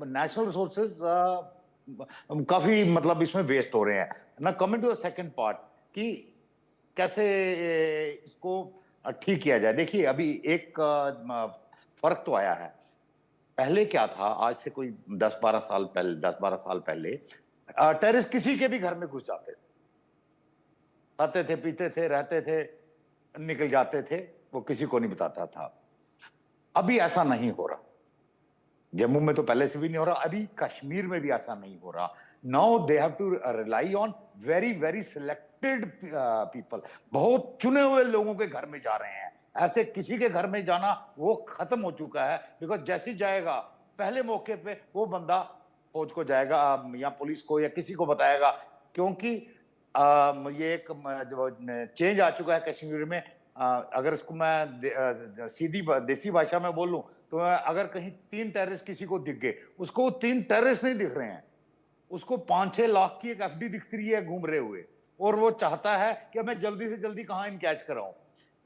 National resources काफी मतलब इसमें वेस्ट हो रहे हैं ना। Coming to the second part कि कैसे इसको ठीक किया जाए। देखिए अभी एक फर्क तो आया है। पहले क्या था, आज से कोई 10-12 साल पहले टेररिस्ट किसी के भी घर में घुस जाते थे, खाते थे, पीते थे, रहते थे, निकल जाते थे, वो किसी को नहीं बताता था। अभी ऐसा नहीं हो रहा। जम्मू में तो पहले से भी नहीं हो रहा, अभी कश्मीर में भी ऐसा नहीं हो रहा। Now they have to rely on very very selected people. बहुत चुने हुए लोगों के घर में जा रहे हैं। ऐसे किसी के घर में जाना वो खत्म हो चुका है। बिकॉज जैसे ही जाएगा पहले मौके पे वो बंदा फौज को जाएगा या पुलिस को या किसी को बताएगा। क्योंकि ये एक जो चेंज आ चुका है कश्मीर में। अगर इसको मैं सीधी देसी भाषा में बोलूं तो अगर कहीं 3 टेररिस्ट किसी को दिख गए, उसको वो 3 टेररिस्ट नहीं दिख रहे हैं, उसको 5-6 लाख की एक एफडी दिख रही है घूम रहे हुए, और वो चाहता है कि मैं जल्दी से जल्दी कहां इन कैच कराऊं।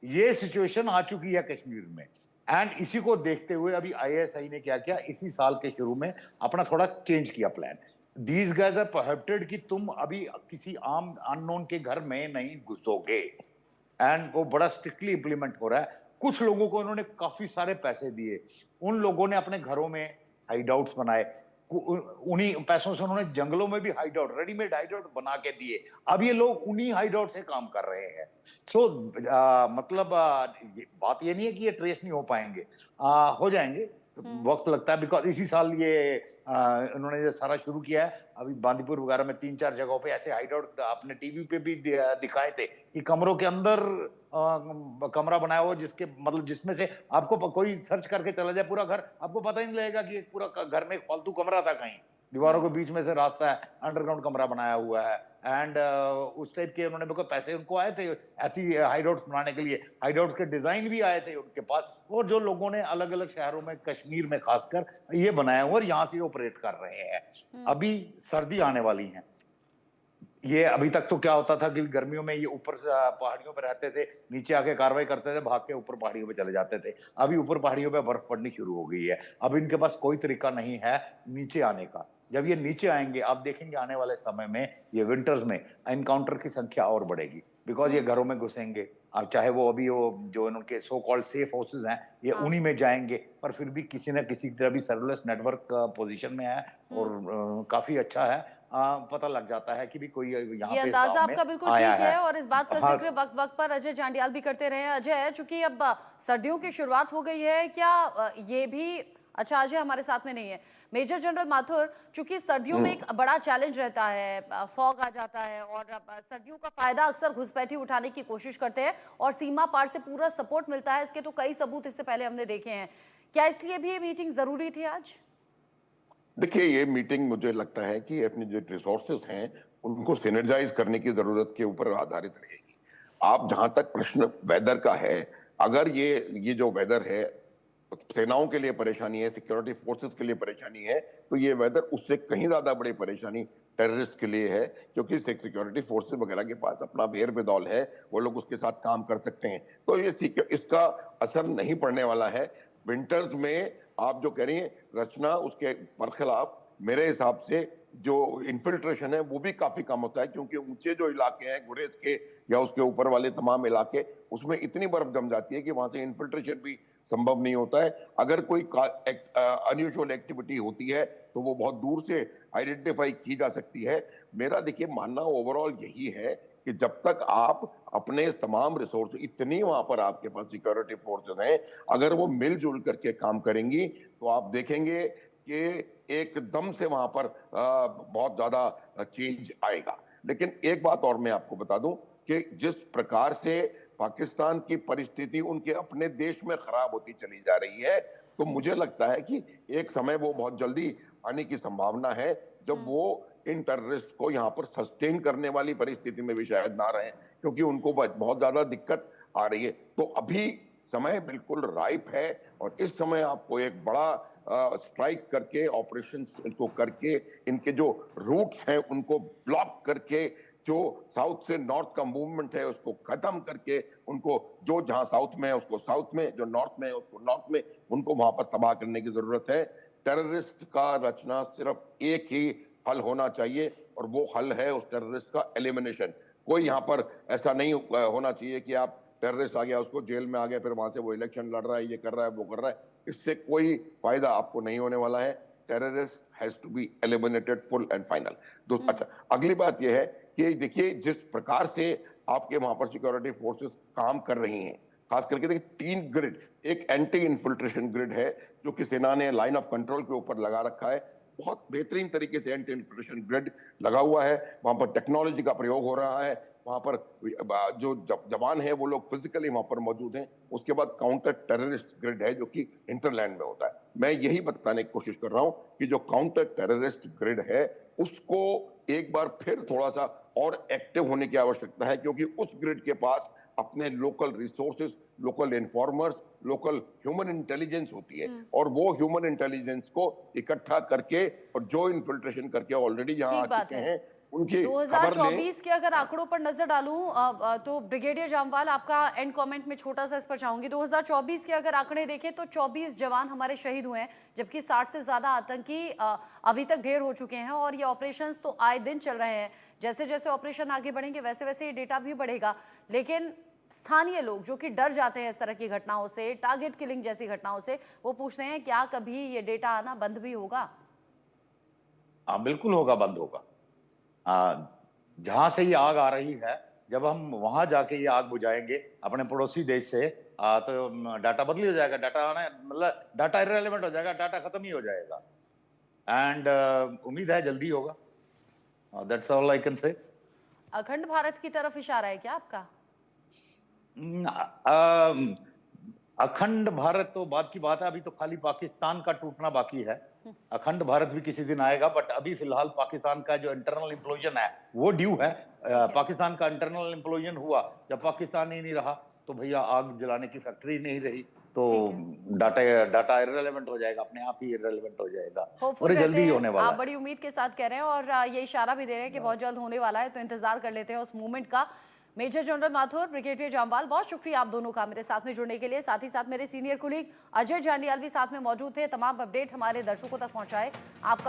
ये सिचुएशन आ चुकी है कश्मीर में। एंड इसी को देखते हुए अभी आईएसआई ने क्या किया, इसी साल के शुरू में अपना थोड़ा चेंज किया plan. These guys are prohibited कि तुम अभी किसी आम अननोन के घर में नहीं घुसोगे। एंड वो बड़ा स्ट्रिक्टली इंप्लीमेंट हो रहा है। कुछ लोगों को उन्होंने काफी सारे पैसे दिए, उन लोगों ने अपने घरों में हाइड आउट्स बनाए, उन्हीं पैसों से उन्होंने जंगलों में भी hide out, readymade hide out बना के दिए। अब ये लोग उन्हीं हाइड आउट से काम कर रहे हैं। सो मतलब बात ये नहीं है कि ये ट्रेस नहीं हो पाएंगे, हो जाएंगे, वक्त लगता है। बिकॉज इसी साल ये उन्होंने ये सारा शुरू किया है। अभी बांदीपुर वगैरह में 3-4 जगहों पे ऐसे हाइड आउट आपने टीवी पे भी दिखाए थे कि कमरों के अंदर कमरा बनाया हुआ, जिसके मतलब जिसमें से आपको कोई सर्च करके चला जाए पूरा घर, आपको पता ही नहीं लगेगा कि पूरा घर में एक फालतू कमरा था, कहीं दीवारों के बीच में से रास्ता है, अंडरग्राउंड कमरा बनाया हुआ है। एंड उस टाइप के उन्होंने, बिकॉज पैसे उनको आए थे ऐसी हाइड आउट्स बनाने के लिए, हाइड आउट्स के डिजाइन भी आए थे उनके पास, और जो लोगों ने अलग अलग शहरों में कश्मीर में खासकर ये बनाया हुआ और यहाँ से ऑपरेट कर रहे हैं। अभी सर्दी आने वाली है। ये अभी तक तो क्या होता था कि गर्मियों में ये ऊपर पहाड़ियों पे रहते थे, नीचे आके कार्रवाई करते थे, भाग के ऊपर पहाड़ियों पे चले जाते थे। अभी ऊपर पहाड़ियों पे बर्फ पड़नी शुरू हो गई है। अब इनके पास कोई तरीका नहीं है नीचे आने का। जब ये नीचे आएंगे, आप देखेंगे आने वाले समय में ये विंटर्स में एनकाउंटर की संख्या और बढ़ेगी। बिकॉज ये घरों में घुसेंगे, अब चाहे वो अभी वो जो उनके सो कॉल्ड सेफ हाउसेज हैं, ये उन्हीं में जाएंगे, पर फिर भी किसी न किसी तरह भी सर्विलेंस नेटवर्क पोजीशन में है और काफी अच्छा है। पता लग जाता है कि भी कोई यहाँ ये पे अंदाजा गांव में आपका बिल्कुल आया ठीक है। है और इस बात का हाँ, जिक्र वक्त वक्त पर अजय जांडियाल भी करते रहे हैं। अजय, चूंकि अब सर्दियों की शुरुआत हो गई है, क्या ये भी, अच्छा अजय हमारे साथ में नहीं है, मेजर जनरल माथुर, चूंकि सर्दियों में एक बड़ा चैलेंज रहता है, फॉग आ जाता है और सर्दियों का फायदा अक्सर घुसपैठी उठाने की कोशिश करते हैं और सीमा पार से पूरा सपोर्ट मिलता है, इसके तो कई सबूत इससे पहले हमने देखे हैं। क्या इसलिए भी ये मीटिंग जरूरी थी आज? देखिए, ये मीटिंग मुझे लगता है कि अपने जो रिसोर्सेस हैं उनको सिनर्जाइज करने की जरूरत के ऊपर आधारित रहेगी। आप जहां तक प्रश्न वेदर का है, अगर ये जो वेदर है सेनाओं के लिए परेशानी है, सिक्योरिटी फोर्सेस के लिए परेशानी है, तो ये वेदर उससे कहीं ज्यादा बड़ी परेशानी टेररिस्ट के लिए है, क्योंकि सिक्योरिटी फोर्सेस वगैरह के पास अपना भेड़ बेदौल है, वो लोग उसके साथ काम कर सकते हैं, तो ये इसका असर नहीं पड़ने वाला है। विंटर्स में आप जो कह रही हैं रचना, उसके बरखिलाफ मेरे हिसाब से जो इन्फिल्ट्रेशन है वो भी काफी कम होता है, क्योंकि ऊंचे जो इलाके हैं गुरेज के या उसके ऊपर वाले तमाम इलाके, उसमें इतनी बर्फ जम जाती है कि वहां से इन्फिल्ट्रेशन भी संभव नहीं होता है। अगर कोई अनयूजुअल एक्टिविटी होती है तो वो बहुत दूर से आइडेंटिफाई की जा सकती है। मेरा देखिए मानना ओवरऑल यही है कि जब तक आप अपने तमाम रिसोर्स, इतनी वहां पर आपके पास सिक्योरिटी फोर्सेस हैं, अगर वो मिलजुल करके काम करेंगी तो आप देखेंगे कि एकदम से वहां पर बहुत ज्यादा चेंज आएगा। लेकिन एक बात और मैं आपको बता दूं कि जिस प्रकार से पाकिस्तान की परिस्थिति उनके अपने देश में खराब होती चली जा रही है, तो मुझे लगता है कि एक समय वो बहुत जल्दी आने की संभावना है जब वो इन टेररिस्ट को यहाँ पर सस्टेन करने वाली परिस्थिति में भी शायद ना रहे, क्योंकि उनको बहुत ज्यादा दिक्कत आ रही है। तो अभी समय बिल्कुल राइप है और इस समय आपको एक बड़ा स्ट्राइक करके, ऑपरेशन को करके, इनके जो रूट्स हैं उनको ब्लॉक करके, जो साउथ से नॉर्थ का मूवमेंट है उसको खत्म करके, उनको जो जहां साउथ में है उसको साउथ में, जो नॉर्थ में है उसको नॉर्थ में, उनको वहां पर तबाह करने की जरूरत है। टेररिस्ट का रचना सिर्फ एक ही हल होना चाहिए, और वो हल है उस टेररिस्ट का एलिमिनेशन। कोई यहाँ पर ऐसा नहीं होना चाहिए कि आप टेररिस्ट आ गया, उसको जेल में आ गया, फिर वहां से वो इलेक्शन लड़ रहा है, ये कर रहा है, वो कर रहा है। इससे कोई फायदा आपको नहीं होने वाला है। Terrorist has to be eliminated full and final. अच्छा, अगली बात यह है कि देखिए जिस प्रकार से आपके वहां पर सिक्योरिटी फोर्सेस काम कर रही हैं, खास करके देखिए 3 ग्रिड, एक एंटी इन्फिल्ट्रेशन ग्रिड है जो कि सेना ने लाइन ऑफ कंट्रोल के ऊपर लगा रखा है। बहुत बेहतरीन तरीके से एंटी इन्फिल्ट्रेशन ग्रिड लगा हुआ है, वहां पर टेक्नोलॉजी का प्रयोग हो रहा है, वहां पर जो जवान है वो लोग फिजिकली वहां पर मौजूद हैं। उसके बाद काउंटर टेररिस्ट ग्रिड है जो कि इंटरलैंड में होता है। मैं यही बताने की कोशिश कर रहा हूं कि जो काउंटर टेररिस्ट ग्रिड है उसको एक बार फिर थोड़ा सा और एक्टिव होने की आवश्यकता है, क्योंकि उस ग्रिड के पास अपने local resources, local informers, local human intelligence होती है, और वो ह्यूमन इंटेलिजेंस को इकट्ठा करके और जो इन्फिल्ट्रेशन करके ऑलरेडी यहाँ ठीक आ बात चुके है। हैं उनकी खबर लें। 2024 के अगर आंकड़ों पर नजर डालूं तो ब्रिगेडियर जामवाल, आपका एंड कमेंट में छोटा सा इस पर चाहूंगी। 2024 के अगर आंकड़े देखें तो 24 जवान हमारे शहीद हुए हैं, जबकि 60 से ज्यादा आतंकी अभी तक ढेर हो चुके हैं, और ये ऑपरेशंस तो आए दिन चल रहे हैं। जैसे जैसे ऑपरेशन आगे बढ़ेंगे वैसे वैसे ये डेटा भी बढ़ेगा। लेकिन स्थानीय लोग जो कि डर जाते हैं इस तरह की घटनाओं से, टारगेट किलिंग जैसी घटनाओं से, वो पूछते हैं क्या कभी ये डेटा आना बंद भी होगा? हाँ, बिल्कुल होगा, बंद होगा। जहां से ये आग आ रही है, जब हम वहां जाके ये आग बुझाएंगे अपने पड़ोसी देश से, तो डाटा बदली हो जाएगा। डाटा आना मतलब डाटा इररिलेवेंट हो जाएगा, डाटा खत्म ही हो जाएगा। एंड उम्मीद है जल्दी होगा। That's all I can say. अखंड भारत की तरफ इशारा है क्या आपका? अखंड भारत तो बात की बात है, अभी तो खाली पाकिस्तान का टूटना बाकी है। अखंड भारत भी किसी दिन आएगा, बट अभी फिलहाल पाकिस्तान का जो इंटरनल इम्प्लोजन है वो ड्यू है। पाकिस्तान का इंटरनल इम्प्लोजन हुआ, जब पाकिस्तान ही नहीं रहा तो भैया आग जलाने की फैक्ट्री नहीं रही, तो डाटा इररिलेवेंट हो जाएगा, अपने आप ही इररिलेवेंट हो जाएगा, और जल्दी ही होने वाला आप है। बड़ी उम्मीद के साथ कह रहे हैं और ये इशारा भी दे रहे हैं कि बहुत जल्द होने वाला है, तो इंतजार कर लेते हैं उस मूवमेंट का। Major general Mathur, brigadier Jamwal, बहुत शुक्रिया आप दोनों का मेरे साथ में जुड़ने के लिए। साथ ही साथ मेरे सीनियर कुलीग अजय जांडियाल भी साथ में मौजूद थे, तमाम अपडेट हमारे दर्शकों तक पहुंचाए। आपका